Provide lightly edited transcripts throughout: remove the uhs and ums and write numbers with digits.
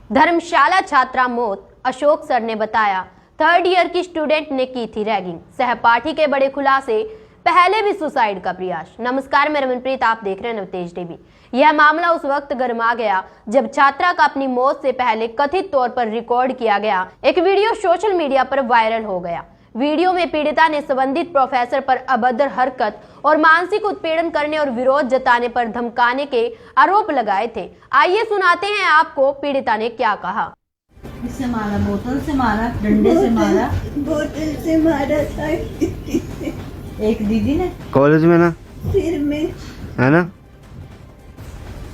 धर्मशाला छात्रा मौत, अशोक सर ने बताया 3rd ईयर की स्टूडेंट ने की थी रैगिंग, सहपाठी के बड़े खुलासे, पहले भी सुसाइड का प्रयास। नमस्कार, मैं रमनप्रीत, आप देख रहे हैं नवतेज टीवी। यह मामला उस वक्त गर्मा गया जब छात्रा का अपनी मौत से पहले कथित तौर पर रिकॉर्ड किया गया एक वीडियो सोशल मीडिया पर वायरल हो गया। वीडियो में पीड़िता ने संबंधित प्रोफेसर पर अभद्र हरकत और मानसिक उत्पीड़न करने और विरोध जताने पर धमकाने के आरोप लगाए थे। आइए सुनाते हैं आपको पीड़िता ने क्या कहा। इससे मारा, बोतल से मारा, डंडे से मारा, बोतल से मारा था एक दीदी ने कॉलेज में ना, सिर में, है ना।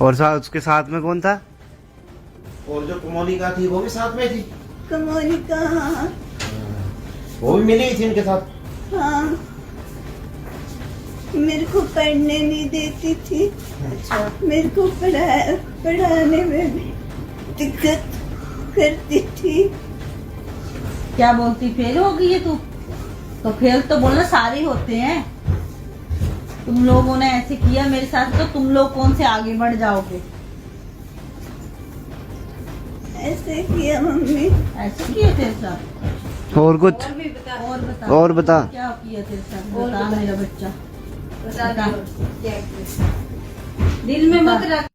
और उसके साथ में कौन था? और जो मोनिका थी वो भी साथ में थी। मोनिका, हाँ वो भी मिली थी उनके साथ। हाँ, मेरे को पढ़ने नहीं देती थी। अच्छा। मेरे को पढ़ाने में भी दिक्कत करती थी। क्या बोलती, फेल हो गई है तू? तो फेल तो बोलना सारे होते हैं। तुम लोगों ने ऐसे किया मेरे साथ, तो तुम लोग कौन से आगे बढ़ जाओगे? ऐसे किया मम्मी, ऐसे किए तेरे साथ? और कुछ? और बता क्या किया तेरे साथ? बता मेरा बच्चा, बता। दिल में मत रख।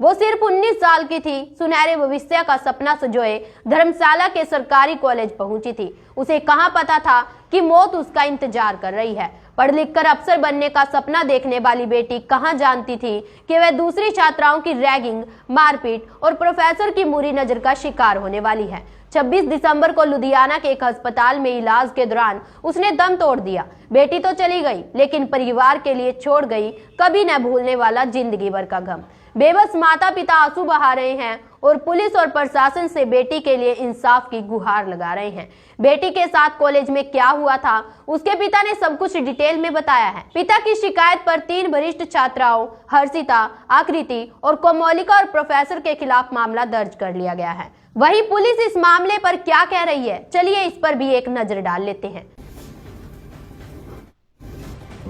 वो सिर्फ 19 साल की थी। सुनहरे भविष्य का सपना संजोए धर्मशाला के सरकारी कॉलेज पहुंची थी। उसे कहां पता था कि मौत उसका इंतजार कर रही है। पढ़ लिख कर अफसर बनने का सपना देखने वाली बेटी कहां जानती थी कि वह दूसरी छात्राओं की रैगिंग, मारपीट और प्रोफेसर की बुरी नजर का शिकार होने वाली है। 26 दिसंबर को लुधियाना के एक अस्पताल में इलाज के दौरान उसने दम तोड़ दिया। बेटी तो चली गई, लेकिन परिवार के लिए छोड़ गई कभी न भूलने वाला जिंदगी भर का गम। बेबस माता पिता आंसू बहा रहे हैं और पुलिस और प्रशासन से बेटी के लिए इंसाफ की गुहार लगा रहे हैं। बेटी के साथ कॉलेज में क्या हुआ था, उसके पिता ने सब कुछ डिटेल में बताया है। पिता की शिकायत पर 3 वरिष्ठ छात्राओं हर्षिता, आकृति और कोमोलिका और प्रोफेसर के खिलाफ मामला दर्ज कर लिया गया है। वहीं पुलिस इस मामले पर क्या कह रही है, चलिए इस पर भी एक नजर डाल लेते हैं।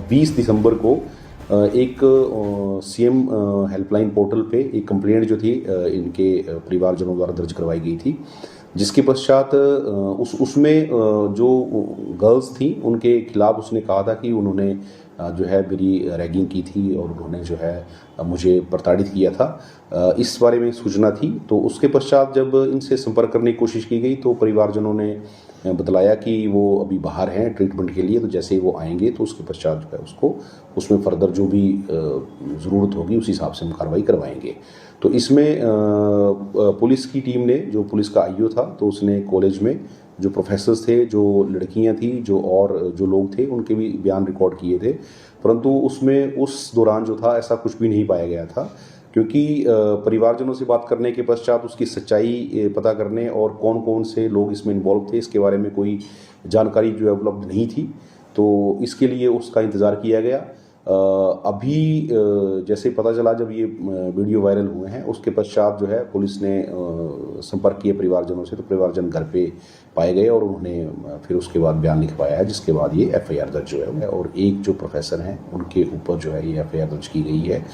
20 दिसंबर को एक सीएम हेल्पलाइन पोर्टल पे एक कंप्लेंट जो थी इनके परिवारजनों द्वारा दर्ज करवाई गई थी, जिसके पश्चात उसमें जो गर्ल्स थी उनके खिलाफ उसने कहा था कि उन्होंने जो है मेरी रैगिंग की थी और उन्होंने जो है मुझे प्रताड़ित किया था। इस बारे में सूचना थी। तो उसके पश्चात जब इनसे संपर्क करने की कोशिश की गई तो परिवारजनों ने बतलाया कि वो अभी बाहर हैं ट्रीटमेंट के लिए, तो जैसे ही वो आएंगे तो उसके पश्चात जो है उसको उसमें फर्दर जो भी ज़रूरत होगी उस हिसाब से हम कार्रवाई करवाएंगे। तो इसमें पुलिस की टीम ने, जो पुलिस का आईओ था, तो उसने कॉलेज में जो प्रोफेसर्स थे, जो लड़कियां थी, जो लोग थे, उनके भी बयान रिकॉर्ड किए थे, परंतु उसमें उस दौरान जो था ऐसा कुछ भी नहीं पाया गया था, क्योंकि परिवारजनों से बात करने के पश्चात उसकी सच्चाई पता करने और कौन कौन से लोग इसमें इन्वॉल्व थे इसके बारे में कोई जानकारी जो है उपलब्ध नहीं थी। तो इसके लिए उसका इंतज़ार किया गया। अभी जैसे पता चला जब ये वीडियो वायरल हुए हैं उसके पश्चात जो है पुलिस ने संपर्क किए परिवारजनों से, तो परिवारजन घर पे पाए गए और उन्होंने फिर उसके बाद बयान लिखवाया है, जिसके बाद ये एफआईआर दर्ज जो है और एक जो प्रोफेसर हैं उनके ऊपर जो है ये एफआईआर दर्ज की गई है।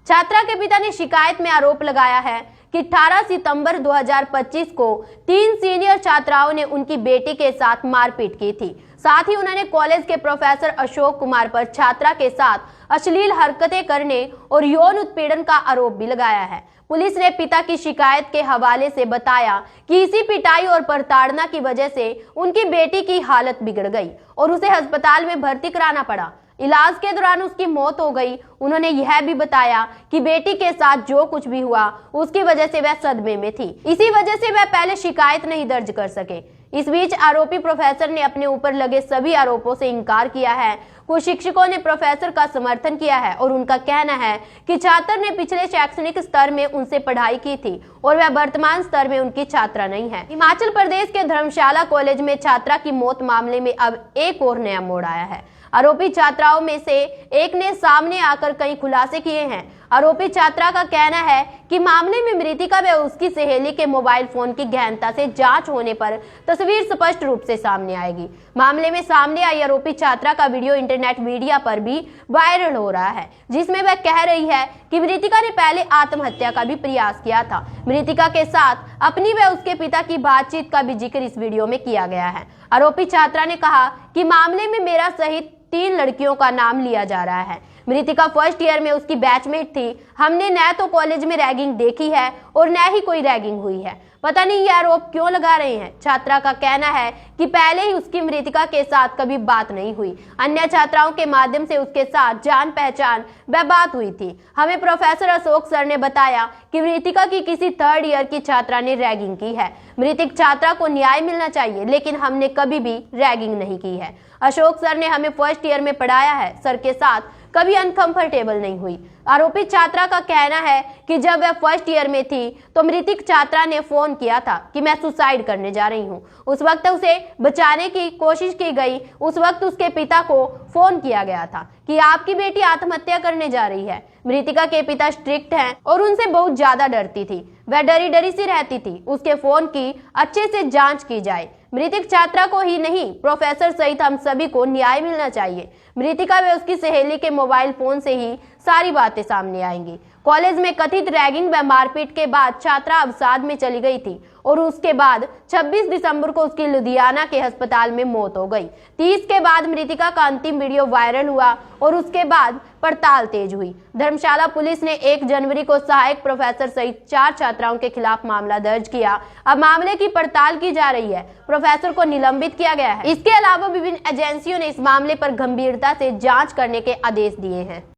छात्रा के पिता ने शिकायत में आरोप लगाया है कि 18 सितंबर 2025 को 3 सीनियर छात्राओं ने उनकी बेटी के साथ मारपीट की थी। साथ ही उन्होंने कॉलेज के प्रोफेसर अशोक कुमार पर छात्रा के साथ अश्लील हरकतें करने और यौन उत्पीड़न का आरोप भी लगाया है। पुलिस ने पिता की शिकायत के हवाले से बताया कि इसी पिटाई और प्रताड़ना की वजह से उनकी बेटी की हालत बिगड़ गई और उसे अस्पताल में भर्ती कराना पड़ा। इलाज के दौरान उसकी मौत हो गई। उन्होंने यह भी बताया कि बेटी के साथ जो कुछ भी हुआ उसकी वजह से वह सदमे में थी, इसी वजह से वह पहले शिकायत नहीं दर्ज कर सके। इस बीच आरोपी प्रोफेसर ने अपने ऊपर लगे सभी आरोपों से इनकार किया है। कुछ शिक्षकों ने प्रोफेसर का समर्थन किया है और उनका कहना है कि छात्र ने पिछले शैक्षणिक स्तर में उनसे पढ़ाई की थी और वह वर्तमान स्तर में उनकी छात्रा नहीं है। हिमाचल प्रदेश के धर्मशाला कॉलेज में छात्रा की मौत मामले में अब एक और नया मोड़ आया है। आरोपी छात्राओं में से एक ने सामने आकर कई खुलासे किए हैं। आरोपी छात्रा का कहना है कि मामले में मृतिका व उसकी सहेली के मोबाइल फोन की गहनता से जांच होने पर तस्वीर स्पष्ट रूप से सामने आएगी। मामले में सामने आई आरोपी छात्रा का वीडियो इंटरनेट मीडिया पर भी वायरल हो रहा है, जिसमें वह कह रही है कि मृतिका ने पहले आत्महत्या का भी प्रयास किया था। मृतिका के साथ अपनी व उसके पिता की बातचीत का भी जिक्र इस वीडियो में किया गया है। आरोपी छात्रा ने कहा कि मामले में मेरा सहित 3 लड़कियों का नाम लिया जा रहा है। मृतिका फर्स्ट ईयर में उसकी बैचमेट थी। हमने न तो कॉलेज में रैगिंग देखी है और न ही कोई रैगिंग हुई है। पता नहीं ये आरोप क्यों लगा रहे हैं। छात्रा का कहना है कि पहले ही उसकी मृतिका के साथ कभी बात नहीं हुई। अन्य छात्राओं के माध्यम से उसके साथ जान पहचान व बात हुई थी। हमें प्रोफेसर अशोक सर ने बताया कि मृतिका की किसी 3rd ईयर की छात्रा ने रैगिंग की है। मृतिक छात्रा को न्याय मिलना चाहिए, लेकिन हमने कभी भी रैगिंग नहीं की है। अशोक सर ने हमें फर्स्ट ईयर में पढ़ाया है। सर के साथ कभी अनकंफर्टेबल नहीं हुई। आरोपी छात्रा का कहना है कि जब वह फर्स्ट ईयर में थी तो मृतिक छात्रा ने फोन किया था कि मैं सुसाइड करने जा रही हूँ। उस वक्त उसे बचाने की कोशिश की गई। उस वक्त उसके पिता को फोन किया गया था कि आपकी बेटी आत्महत्या करने जा रही है। मृतिका के पिता स्ट्रिक्ट हैं और उनसे बहुत ज्यादा डरती थी। वह डरी डरी सी रहती थी। उसके फोन की अच्छे से जांच की जाए। मृतिक छात्रा को ही नहीं, प्रोफेसर सहित हम सभी को न्याय मिलना चाहिए। मृतिका व उसकी सहेली के मोबाइल फोन से ही सारी बातें सामने आएंगी। कॉलेज में कथित रैगिंग व मारपीट के बाद छात्रा अवसाद में चली गई थी और उसके बाद 26 दिसंबर को उसकी लुधियाना के अस्पताल में मौत हो गई। 30 के बाद मृतिका का अंतिम वीडियो वायरल हुआ और उसके बाद पड़ताल तेज हुई। धर्मशाला पुलिस ने 1 जनवरी को सहायक प्रोफेसर सहित 4 छात्राओं के खिलाफ मामला दर्ज किया। अब मामले की पड़ताल की जा रही है। प्रोफेसर को निलंबित किया गया है। इसके अलावा विभिन्न एजेंसियों ने इस मामले पर गंभीरता से जांच करने के आदेश दिए हैं।